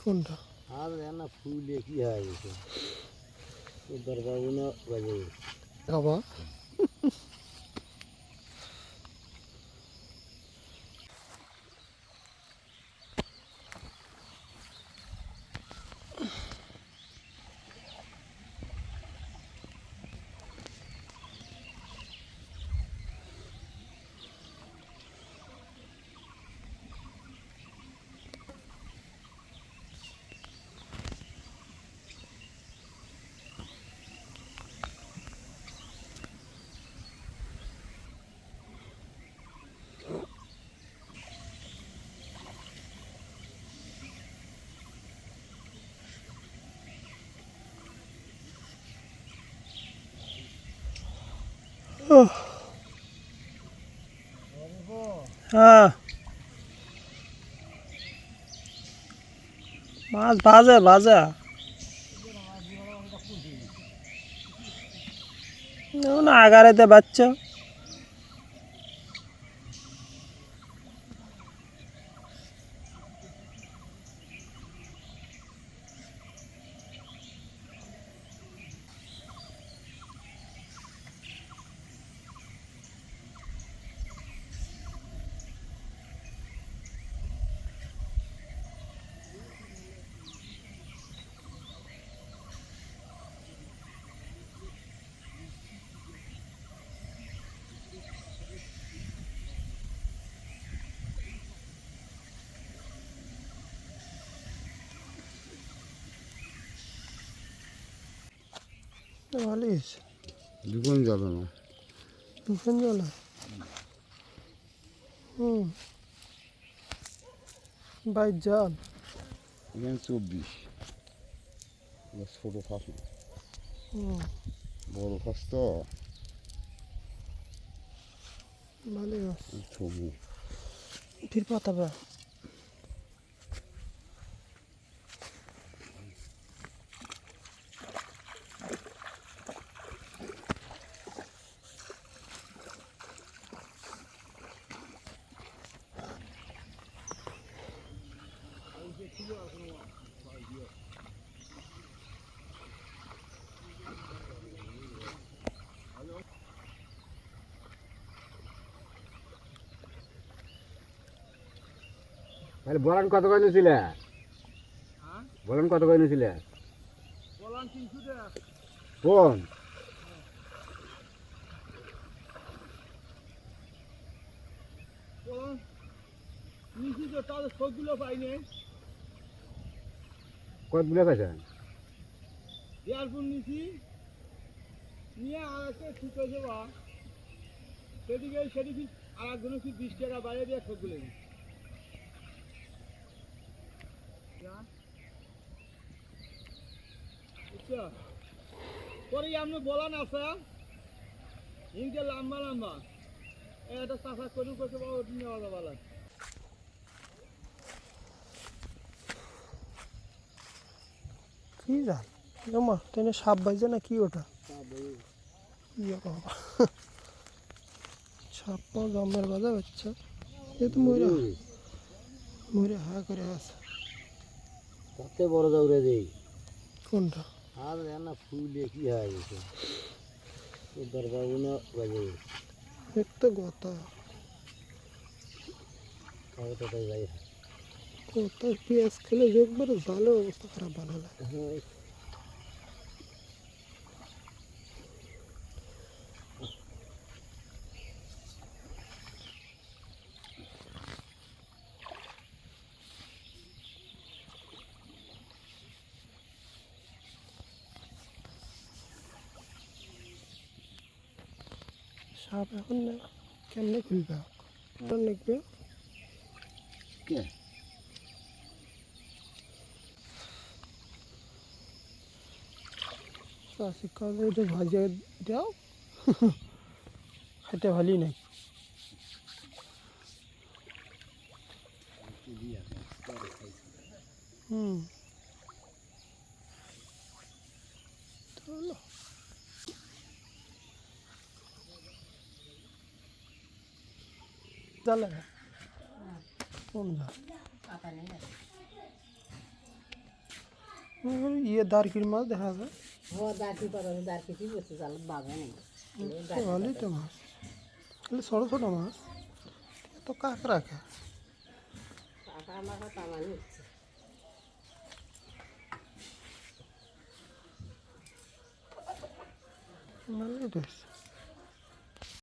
কোনটা? আর না ফুলে কি হয়ে গেছে, দরকারগুলো বাজে গেছে। বাবা হ্যাঁ, মাছ ভাজা ভাজা না আগারেতে বাচ্চা। ভালোই হয়েছে। দুগুণ যাবে না, দুপুর জলে বাইর জাল এখানে 24 ছোটো ফাঁস না, বড় ফাঁস তো ভালোই আছে। ছবি ফির পাতাবে তাহলে বলেন কত করে নিয়েছিলে? বলেন কত করে নিয়েছিলে? কোন কতগুলো পেয়েছেন? এয়ারফোন নিছি নিয়ে আর একটা ঠিক হয়েছে বা সেদিকে সেদিকে আর একজনের কি 20 টাকা বাইরে দিয়ে সবগুলো বুঝছো পরে আপনি বলান আছে ইনকে লম্বা লম্বা এটা চাষা করে করছে বা ওটা নেওয়া যাবে না কি জান জমা টেনে সাপ বাইছে না কি ওটা ইয়ে বাবা সাপ জমের বাজা হচ্ছে এ তো মরে মরে হা করে আছে কত বড় দৌড়ে দেই কোনটা আর না ফুলে কি হয়ে গেছে, দরকারগুলো বাজে গেছে। এক তো গোতা তাই যাই গোতা পেঁয়াজ খেলে একবারে জালে অবস্থা খারাপ বানালে হ্যাঁ। সাপ এখন কেমনে খুলবে লিখবে কে শিক্ষা এটা ভাজিয়ে দাও খেতে ভালোই নাই জালে কোন জাল ইয়ে দারকির মাছ দেখা যায় ও দাঁড়ি পারো দাঁড়ি কি বসে জালত বাঁধে নেই ভালোই তো মাছ তাহলে ছোটো ছোটো মাছ তো কাঁকড়া খা টাকা আমার তামানি হচ্ছে ভালোই তো হচ্ছে।